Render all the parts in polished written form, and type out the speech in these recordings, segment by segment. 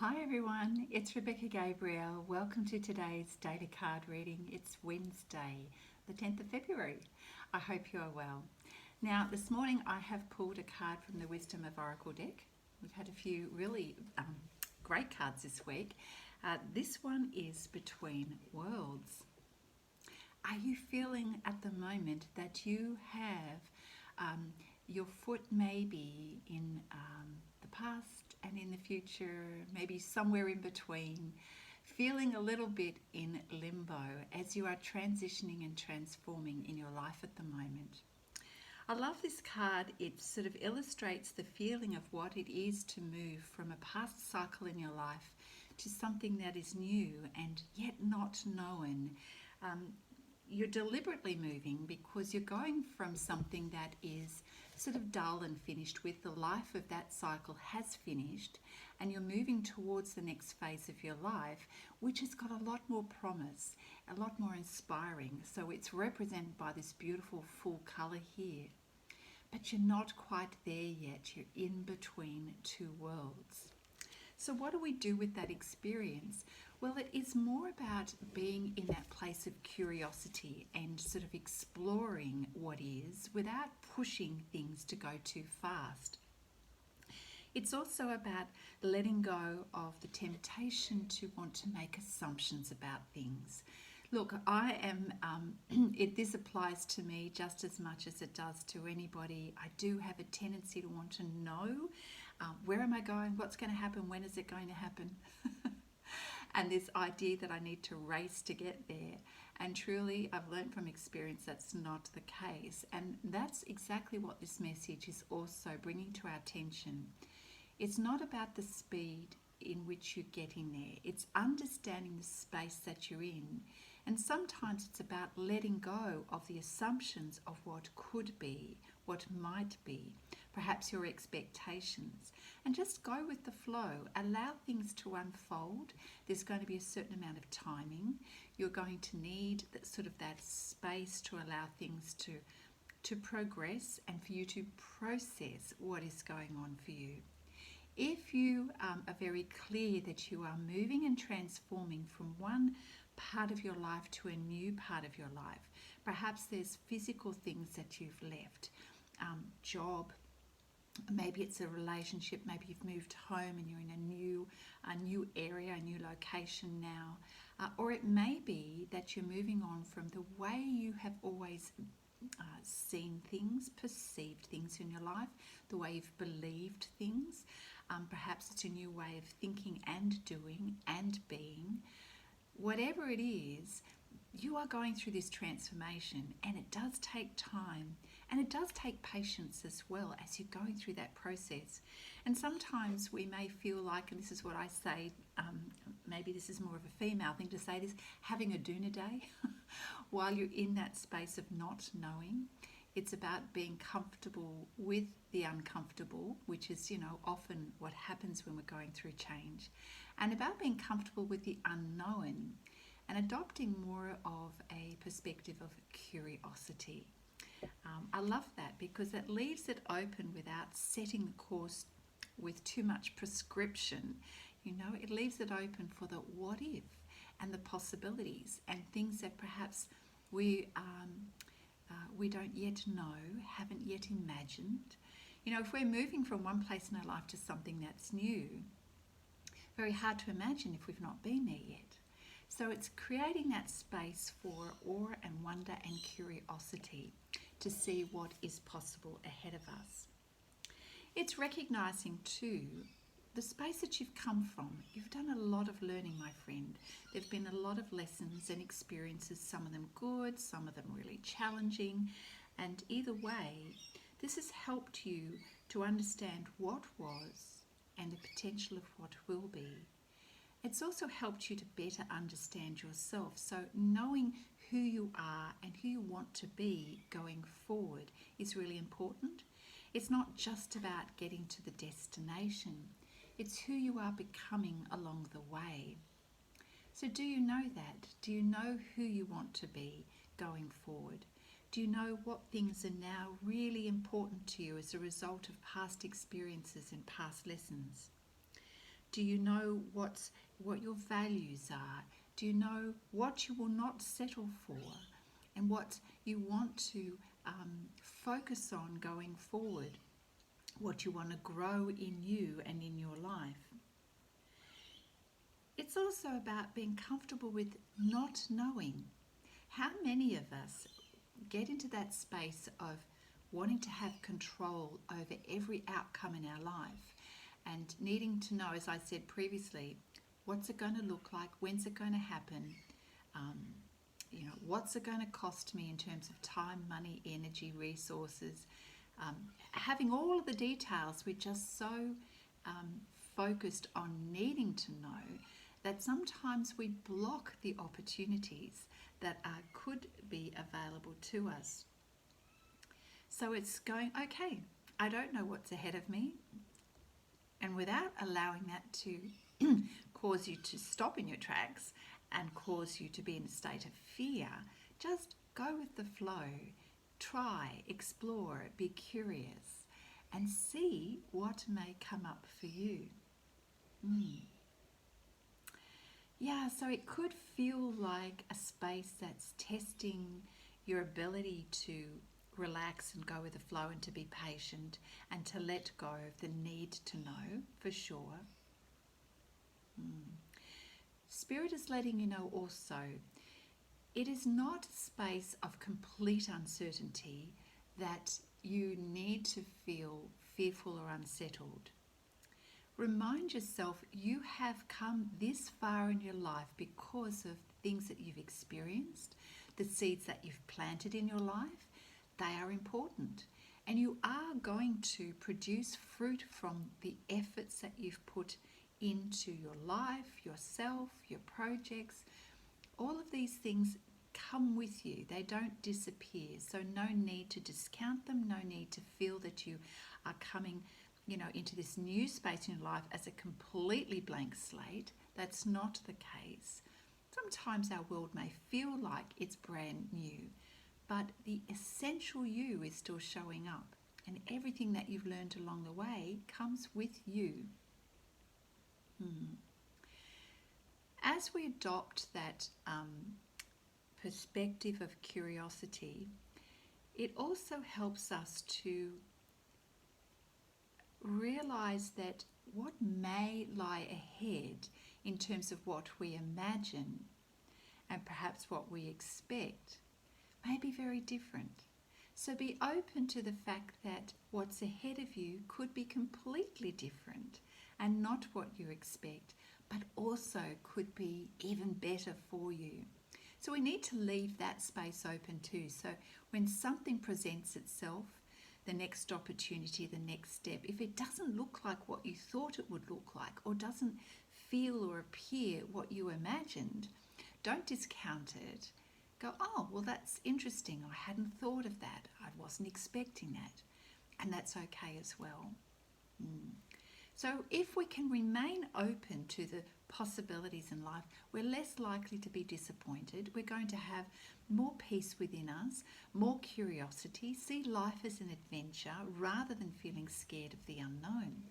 Hi everyone, it's Rebecca Gabriel. Welcome to today's daily card reading. It's Wednesday, the 10th of February. I hope you are well. Now, this morning I have pulled a card from the Wisdom of Oracle deck. We've had a few really great cards this week. This one is Between Worlds. Are you feeling at the moment that you have your foot maybe in the past and in the future, maybe somewhere in between, feeling a little bit in limbo as you are transitioning and transforming in your life at the moment? I love this card. It sort of illustrates the feeling of what it is to move from a past cycle in your life to something that is new and yet not known. You're deliberately moving because you're going from something that is sort of dull and finished with. The life of that cycle has finished, and you're moving towards the next phase of your life, which has got a lot more promise, a lot more inspiring. So it's represented by this beautiful full color here. But you're not quite there yet. You're in between two worlds. So what do we do with that experience? Well, it is more about being in that place of curiosity and sort of exploring what is without pushing things to go too fast. It's also about letting go of the temptation to want to make assumptions about things. Look, this applies to me just as much as it does to anybody. I do have a tendency to want to know where am I going, what's going to happen, when is it going to happen? And this idea that I need to race to get there. And truly, I've learned from experience that's not the case. And that's exactly what this message is also bringing to our attention. It's not about the speed in which you're getting there. It's understanding the space that you're in. And sometimes it's about letting go of the assumptions of what could be, what might be, perhaps your expectations, and just go with the flow. Allow things to unfold. There's going to be a certain amount of timing. You're going to need that space to allow things to progress and for you to process what is going on for you. If you are very clear that you are moving and transforming from one part of your life to a new part of your life, perhaps there's physical things that you've left, job, maybe it's a relationship, maybe you've moved home and you're in a new area, a new location now, or it may be that you're moving on from the way you have always seen things, perceived things in your life, the way you've believed things. Perhaps it's a new way of thinking and doing and being. Whatever it is, you are going through this transformation, and it does take time, and it does take patience as well as you're going through that process. And sometimes we may feel like, and this is what I say, maybe this is more of a female thing to say this, having a doona day while you're in that space of not knowing. It's about being comfortable with the uncomfortable, which is, often what happens when we're going through change, and about being comfortable with the unknown and adopting more of a perspective of curiosity. I love that because it leaves it open without setting the course with too much prescription. It leaves it open for the what if and the possibilities and things that perhaps we don't yet know, haven't yet imagined. If we're moving from one place in our life to something that's new, very hard to imagine if we've not been there yet. So it's creating that space for awe and wonder and curiosity to see what is possible ahead of us. It's recognizing too the space that you've come from. You've done a lot of learning, my friend. There have been a lot of lessons and experiences, some of them good, some of them really challenging. And either way, this has helped you to understand what was and the potential of what will be. It's also helped you to better understand yourself. So knowing who you are and who you want to be going forward is really important. It's not just about getting to the destination. It's who you are becoming along the way. So do you know that? Do you know who you want to be going forward? Do you know what things are now really important to you as a result of past experiences and past lessons? Do you know what your values are? Do you know what you will not settle for and what you want to focus on going forward? What you want to grow in you and in your life? It's also about being comfortable with not knowing. How many of us get into that space of wanting to have control over every outcome in our life and needing to know, as I said previously, what's it going to look like, when's it going to happen, what's it going to cost me in terms of time, money, energy, resources. Having all of the details, we're just so focused on needing to know that sometimes we block the opportunities that could be available to us. So it's going, okay, I don't know what's ahead of me. And without allowing that to cause you to stop in your tracks and cause you to be in a state of fear, just go with the flow. Try, explore, be curious, and see what may come up for you. Yeah, so it could feel like a space that's testing your ability to relax and go with the flow and to be patient and to let go of the need to know for sure. Spirit is letting you know also, it is not a space of complete uncertainty that you need to feel fearful or unsettled. Remind yourself you have come this far in your life because of things that you've experienced, the seeds that you've planted in your life. They are important, and you are going to produce fruit from the efforts that you've put into your life, yourself, your projects. All of these things come with you. They don't disappear. So no need to discount them, no need to feel that you are coming, into this new space in your life as a completely blank slate. That's not the case. Sometimes our world may feel like it's brand new, but the essential you is still showing up, and everything that you've learned along the way comes with you. As we adopt that perspective of curiosity, it also helps us to realize that what may lie ahead in terms of what we imagine and perhaps what we expect may be very different. So be open to the fact that what's ahead of you could be completely different and not what you expect, but also could be even better for you. So we need to leave that space open too. So when something presents itself, the next opportunity, the next step, if it doesn't look like what you thought it would look like or doesn't feel or appear what you imagined, don't discount it. Go, oh, well, that's interesting. I hadn't thought of that. I wasn't expecting that. And that's okay as well. So if we can remain open to the possibilities in life, we're less likely to be disappointed. We're going to have more peace within us, more curiosity, see life as an adventure rather than feeling scared of the unknown.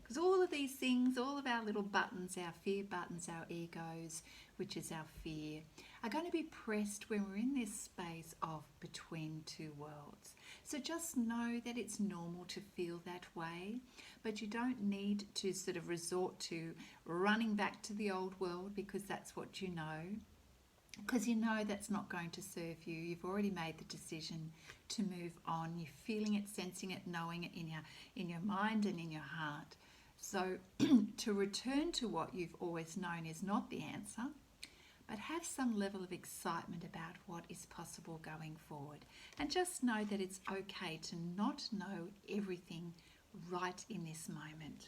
Because all of these things, all of our little buttons, our fear buttons, our egos, which is our fear, are going to be pressed when we're in this space of between two worlds. So just know that it's normal to feel that way, but you don't need to sort of resort to running back to the old world because that's what you know. Because you know that's not going to serve you. You've already made the decision to move on. You're feeling it, sensing it, knowing it in your mind and in your heart. So to return to what you've always known is not the answer, but have some level of excitement about what is possible going forward. And just know that it's okay to not know everything right in this moment.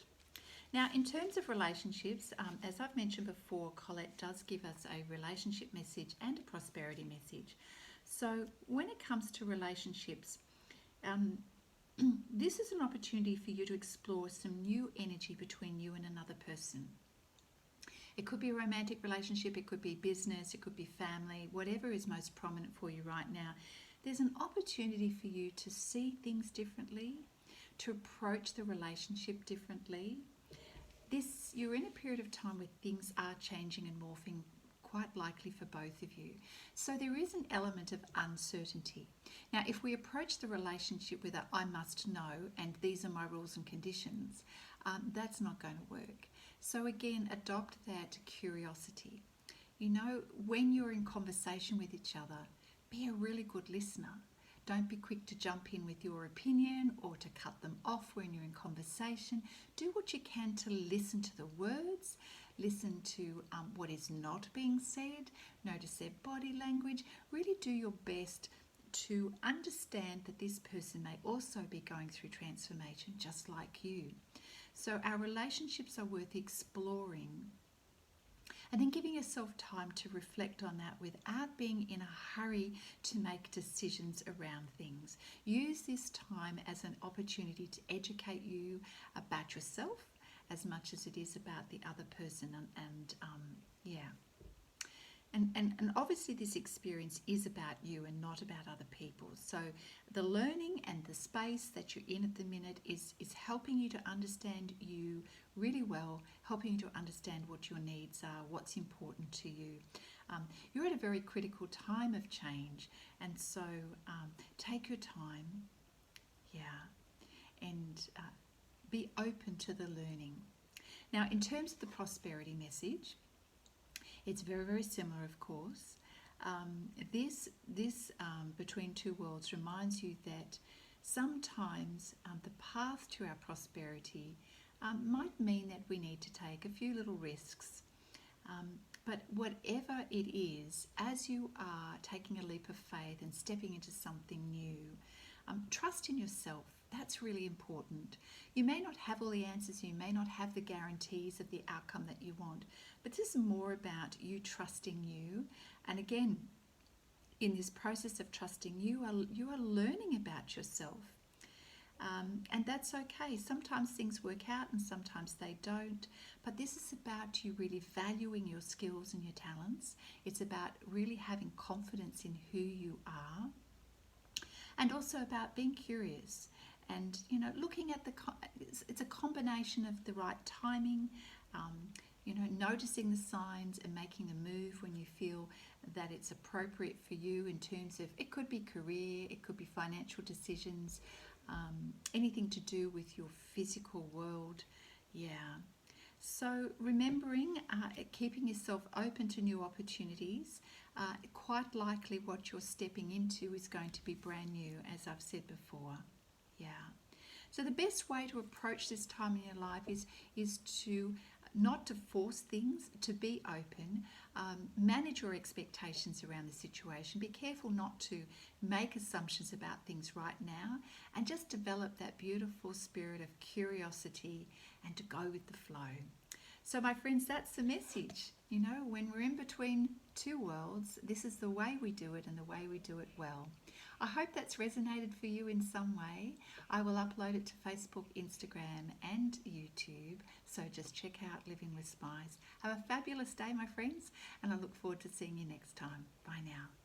Now, in terms of relationships, as I've mentioned before, Colette does give us a relationship message and a prosperity message. So when it comes to relationships, this is an opportunity for you to explore some new energy between you and another person. It could be a romantic relationship, it could be business, it could be family, whatever is most prominent for you right now. There's an opportunity for you to see things differently, to approach the relationship differently. you're in a period of time where things are changing and morphing, quite likely for both of you. So there is an element of uncertainty. Now, if we approach the relationship with a I must know and these are my rules and conditions, that's not going to work. So again, adopt that curiosity. You know, when you're in conversation with each other, be a really good listener. Don't be quick to jump in with your opinion or to cut them off when you're in conversation. Do what you can to listen to the words, listen to what is not being said, notice their body language. Really do your best to understand that this person may also be going through transformation just like you. So our relationships are worth exploring. And then giving yourself time to reflect on that without being in a hurry to make decisions around things. Use this time as an opportunity to educate you about yourself as much as it is about the other person. And obviously this experience is about you and not about other people. So the learning and the space that you're in at the minute is helping you to understand you really well, helping you to understand what your needs are, what's important to you. You're at a very critical time of change, and so take your time, and be open to the learning. Now, in terms of the prosperity message, it's very, very similar, of course. This Between Two Worlds reminds you that sometimes the path to our prosperity might mean that we need to take a few little risks. But whatever it is, as you are taking a leap of faith and stepping into something new, trust in yourself. That's really important. You may not have all the answers, you may not have the guarantees of the outcome that you want, but this is more about you trusting you. And again, in this process of trusting, you are learning about yourself. And that's okay. Sometimes things work out and sometimes they don't. But this is about you really valuing your skills and your talents. It's about really having confidence in who you are. And also about being curious. And, looking at it's a combination of the right timing, noticing the signs and making a move when you feel that it's appropriate for you in terms of, it could be career, it could be financial decisions, anything to do with your physical world. So remembering, keeping yourself open to new opportunities, quite likely what you're stepping into is going to be brand new, as I've said before. So the best way to approach this time in your life is to not to force things, to be open, manage your expectations around the situation, be careful not to make assumptions about things right now, and just develop that beautiful spirit of curiosity and to go with the flow. So my friends, that's the message. When we're in between two worlds, this is the way we do it and the way we do it well. I hope that's resonated for you in some way. I will upload it to Facebook, Instagram and YouTube. So just check out Living with Spice. Have a fabulous day, my friends, and I look forward to seeing you next time. Bye now.